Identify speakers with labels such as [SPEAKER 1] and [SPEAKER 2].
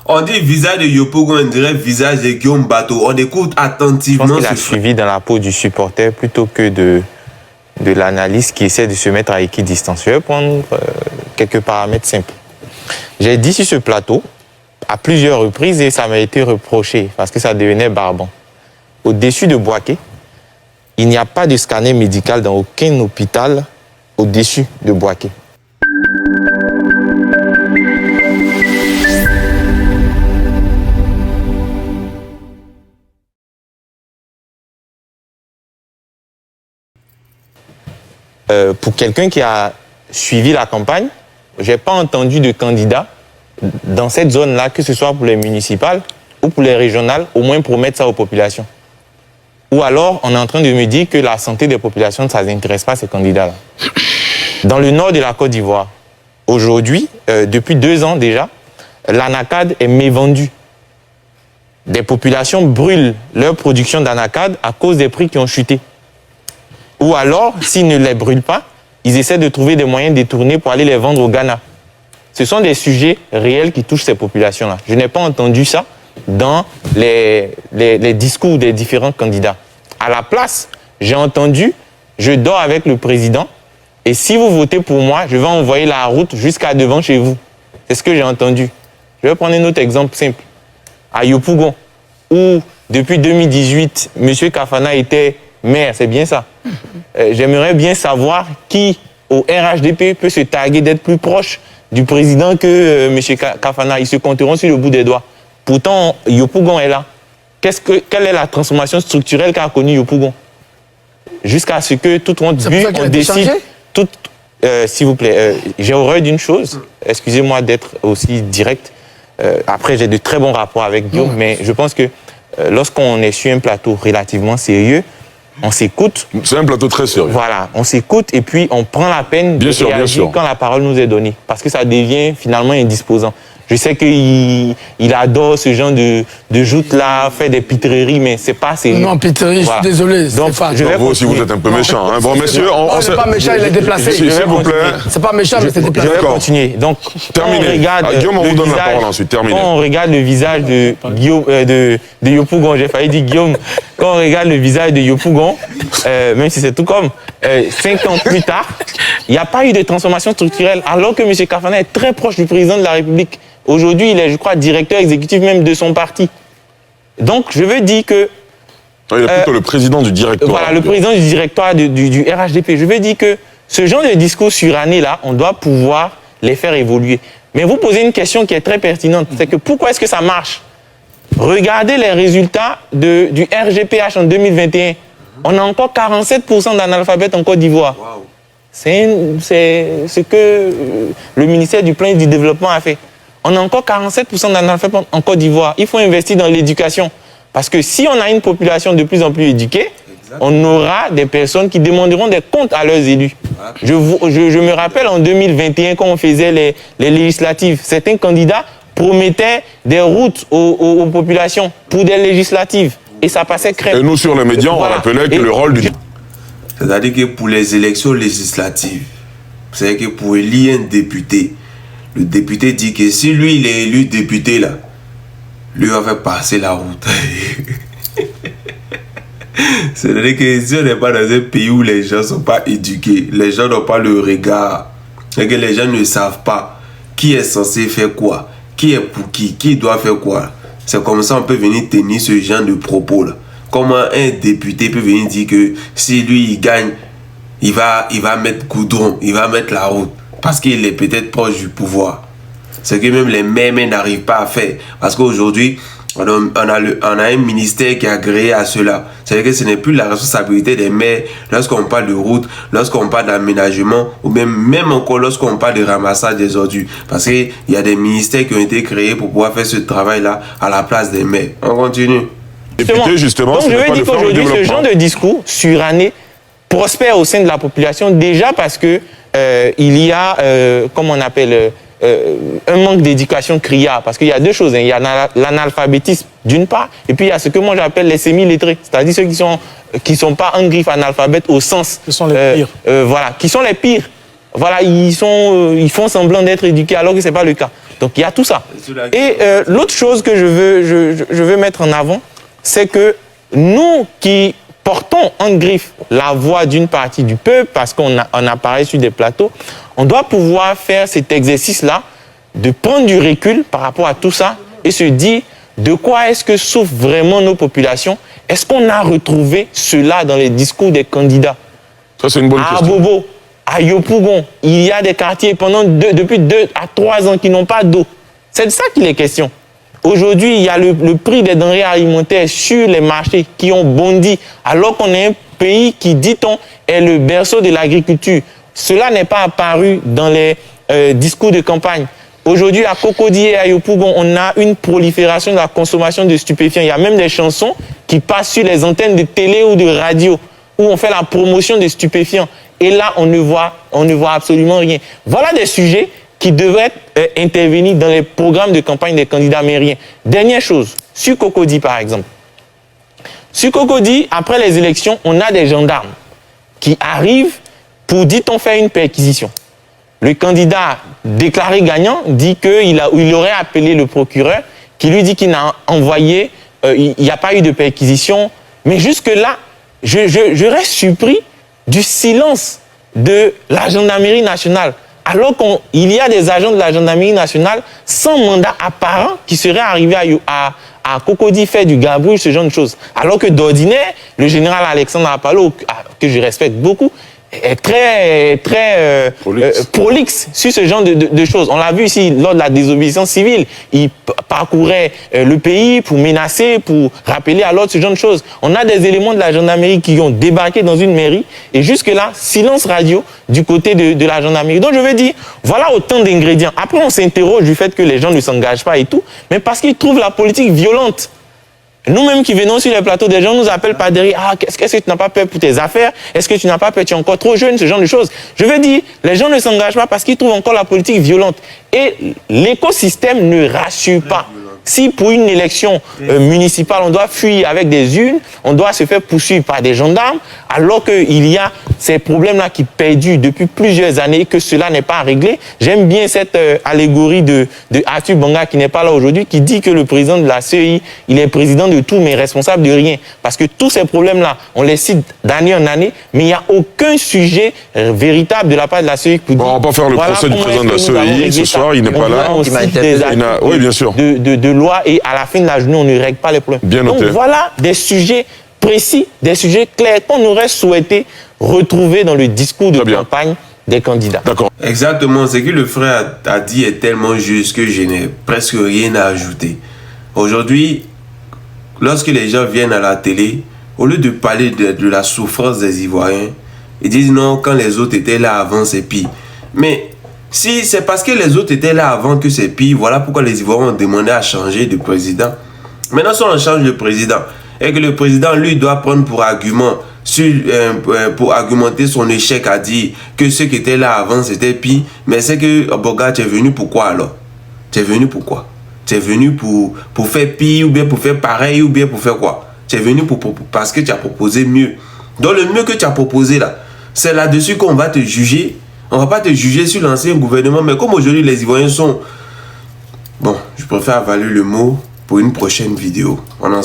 [SPEAKER 1] On dit visage de Yopougon, on dirait visage de Guillaume Bateau. On écoute attentivement.
[SPEAKER 2] Je pense qu'il a suivi dans la peau du supporter plutôt que de l'analyste qui essaie de se mettre à équidistance. Je vais prendre quelques paramètres simples. J'ai dit sur ce plateau, à plusieurs reprises, et ça m'a été reproché parce que ça devenait barbant. Au-dessus de Bouaké, il n'y a pas de scanner médical dans aucun hôpital au-dessus de Bouaké. Pour quelqu'un qui a suivi la campagne, je n'ai pas entendu de candidat dans cette zone-là, que ce soit pour les municipales ou pour les régionales, au moins promettre ça aux populations. Ou alors, on est en train de me dire que la santé des populations, ça n'intéresse pas ces candidats-là. Dans le nord de la Côte d'Ivoire, aujourd'hui, depuis 2 ans déjà, l'anacade est mévendue. Des populations brûlent leur production d'anacade à cause des prix qui ont chuté. Ou alors, s'ils ne les brûlent pas, ils essaient de trouver des moyens détournés pour aller les vendre au Ghana. Ce sont des sujets réels qui touchent ces populations-là. Je n'ai pas entendu ça dans les discours des différents candidats. À la place, j'ai entendu « je dors avec le président et si vous votez pour moi, je vais envoyer la route jusqu'à devant chez vous ». C'est ce que j'ai entendu. Je vais prendre un autre exemple simple. À Yopougon, où depuis 2018, M. Kafana était maire, c'est bien ça. J'aimerais bien savoir qui, au RHDP, peut se targuer d'être plus proche du président que M. Kafana. Ils se compteront sur le bout des doigts. Pourtant, Yopougon est là. Quelle est la transformation structurelle qu'a connue Yopougon? Jusqu'à ce que tout le monde on décide... S'il vous plaît, j'ai horreur d'une chose. Excusez-moi d'être aussi direct. Après, j'ai de très bons rapports avec Guillaume, mais je pense que lorsqu'on est sur un plateau relativement sérieux, on s'écoute. C'est un plateau très sérieux. Voilà, on s'écoute et puis on prend la peine de réagir quand la parole nous est donnée. Parce que ça devient finalement indisposant. Je sais qu'il adore ce genre de joute-là, faire des pitreries, mais c'est pas sérieux. Non, pitrerie, voilà. Je suis désolé. Donc, vous aussi, vous êtes un peu méchant. Hein. Bon, messieurs, on n'est pas méchant, il est déplacé. S'il vous plaît. C'est pas méchant, mais c'est déplacé. Je vais continuer. Donc, terminé. Guillaume, on vous donne la parole ensuite. Terminé. Quand on regarde le visage de Yopougon, j'ai failli dire Guillaume, quand on regarde le visage de Yopougon, même si c'est tout comme 5 ans plus tard, il n'y a pas eu de transformation structurelle, alors que M. Kafana est très proche du président de la République. Aujourd'hui, il est, je crois, directeur exécutif même de son parti. Donc, je veux dire que... Il est plutôt le président du directoire. Voilà, le président du directoire du RHDP. Je veux dire que ce genre de discours surannés-là, on doit pouvoir les faire évoluer. Mais vous posez une question qui est très pertinente. C'est que pourquoi est-ce que ça marche? Regardez les résultats du RGPH en 2021. On a encore 47% d'analphabètes en Côte d'Ivoire. Wow. C'est ce que le ministère du Plan et du Développement a fait. On a encore 47% d'analphabètes en Côte d'Ivoire. Il faut investir dans l'éducation. Parce que si on a une population de plus en plus éduquée, on aura des personnes qui demanderont des comptes à leurs élus. Je me rappelle en 2021, quand on faisait les législatives, certains candidats promettaient des routes aux populations pour des législatives. Et ça passait crème. Et nous, sur les médias, on rappelait que le rôle du...
[SPEAKER 1] C'est-à-dire que pour les élections législatives, c'est-à-dire que pour élire un député, le député dit que si lui, il est élu député, là, lui va faire passer la route. C'est-à-dire que si on n'est pas dans un pays où les gens ne sont pas éduqués, les gens n'ont pas le regard, et que les gens ne savent pas qui est censé faire quoi, qui est pour qui doit faire quoi. C'est comme ça qu'on peut venir tenir ce genre de propos-là. Comment un député peut venir dire que si lui, il gagne, il va mettre goudron, il va mettre la route. Parce qu'il est peut-être proche du pouvoir. C'est que même les maires n'arrivent pas à faire. Parce qu'aujourd'hui, on a un ministère qui a agréé à cela. C'est-à-dire que ce n'est plus la responsabilité des maires lorsqu'on parle de route, lorsqu'on parle d'aménagement, ou même encore lorsqu'on parle de ramassage des ordures. Parce qu'il y a des ministères qui ont été créés pour pouvoir faire ce travail-là à la place des maires. On continue.
[SPEAKER 2] Justement, donc je veux dire qu'aujourd'hui, ce genre de discours suranné prospère au sein de la population, déjà parce que il y a, comme on appelle, un manque d'éducation criard. Parce qu'il y a deux choses. Hein. Il y a l'analphabétisme, d'une part, et puis il y a ce que moi j'appelle les semi-lettrés. C'est-à-dire ceux qui sont pas en griffe analphabète au sens...
[SPEAKER 3] Ce sont les pires.
[SPEAKER 2] Voilà, qui sont les pires. Voilà, ils font semblant d'être éduqués alors que ce n'est pas le cas. Donc il y a tout ça. Et l'autre chose que je veux mettre en avant, c'est que nous qui portons en griffe la voix d'une partie du peuple, parce qu'on apparaît sur des plateaux, on doit pouvoir faire cet exercice-là, de prendre du recul par rapport à tout ça et se dire de quoi est-ce que souffrent vraiment nos populations. Est-ce qu'on a retrouvé cela dans les discours des candidats?
[SPEAKER 3] Ça, c'est une bonne question.
[SPEAKER 2] À Bobo, à Yopougon, il y a des quartiers depuis 2 à 3 ans qui n'ont pas d'eau. C'est de ça qu'il est question. Aujourd'hui, il y a le prix des denrées alimentaires sur les marchés qui ont bondi, alors qu'on est un pays qui, dit-on, est le berceau de l'agriculture. Cela n'est pas apparu dans les discours de campagne. Aujourd'hui, à Cocody et à Yopougon, on a une prolifération de la consommation de stupéfiants. Il y a même des chansons qui passent sur les antennes de télé ou de radio où on fait la promotion des stupéfiants. Et là, on ne voit absolument rien. Voilà des sujets qui devraient intervenir dans les programmes de campagne des candidats, mais rien. Dernière chose, sur Cocody par exemple. Sur Cocody, après les élections, on a des gendarmes qui arrivent pour, dit-on, faire une perquisition. Le candidat déclaré gagnant dit qu'il aurait appelé le procureur, qui lui dit qu'il n'a envoyé, il n'y a pas eu de perquisition. Mais jusque-là, je reste surpris du silence de la gendarmerie nationale. Alors qu'il y a des agents de la gendarmerie nationale sans mandat apparent qui seraient arrivés à Cocody faire du gabouille, ce genre de choses. Alors que d'ordinaire, le général Alexandre Apalo, que je respecte beaucoup, est très prolixe sur ce genre de choses. On l'a vu ici lors de la désobéissance civile. Il parcourait le pays pour menacer, pour rappeler à l'ordre ce genre de choses. On a des éléments de la gendarmerie qui ont débarqué dans une mairie et jusque-là, silence radio du côté de la gendarmerie. Donc je veux dire, voilà autant d'ingrédients. Après, on s'interroge du fait que les gens ne s'engagent pas et tout, mais parce qu'ils trouvent la politique violente. Nous-mêmes qui venons sur les plateaux, des gens nous appellent par derrière. Ah, est-ce que tu n'as pas peur pour tes affaires? Est-ce que tu n'as pas peur? Tu es encore trop jeune, ce genre de choses. Je veux dire, les gens ne s'engagent pas parce qu'ils trouvent encore la politique violente. Et l'écosystème ne rassure pas. Si pour une élection municipale, on doit fuir avec des urnes, on doit se faire poursuivre par des gendarmes, alors qu'il y a ces problèmes-là qui perdurent depuis plusieurs années et que cela n'est pas réglé. J'aime bien cette allégorie de Arthur Banga, qui n'est pas là aujourd'hui, qui dit que le président de la CEI, il est président de tout, mais responsable de rien. Parce que tous ces problèmes-là, on les cite d'année en année, mais il n'y a aucun sujet véritable de la part de la CEI.
[SPEAKER 3] Bon, on va pas faire le procès du président de la CEI ce soir, il n'est pas là. Oui, bien sûr.
[SPEAKER 2] De loi et à la fin de la journée, on ne règle pas les problèmes.
[SPEAKER 3] Bien noté.
[SPEAKER 2] Donc voilà des sujets précis, des sujets clairs qu'on aurait souhaité retrouver dans le discours de campagne des candidats.
[SPEAKER 3] D'accord.
[SPEAKER 1] Exactement, ce que le frère a dit est tellement juste que je n'ai presque rien à ajouter. Aujourd'hui, lorsque les gens viennent à la télé, au lieu de parler de la souffrance des Ivoiriens, ils disent non, quand les autres étaient là avant, c'est pire. Mais si c'est parce que les autres étaient là avant que c'est pire, voilà pourquoi les Ivoiriens ont demandé à changer de président. Maintenant, si on change de président et que le président, lui, doit prendre pour argument, pour argumenter son échec à dire que ceux qui étaient là avant, c'était pire, mais c'est que, oh, Boga, tu es venu pour quoi alors? Tu es venu pour quoi? Tu es venu pour faire pire ou bien pour faire pareil ou bien pour faire quoi? Tu es venu parce que tu as proposé mieux. Donc le mieux que tu as proposé là, c'est là-dessus qu'on va te juger. On ne va pas te juger sur l'ancien gouvernement, mais comme aujourd'hui les Ivoiriens sont... Bon, je préfère avaler le mot pour une prochaine vidéo. On en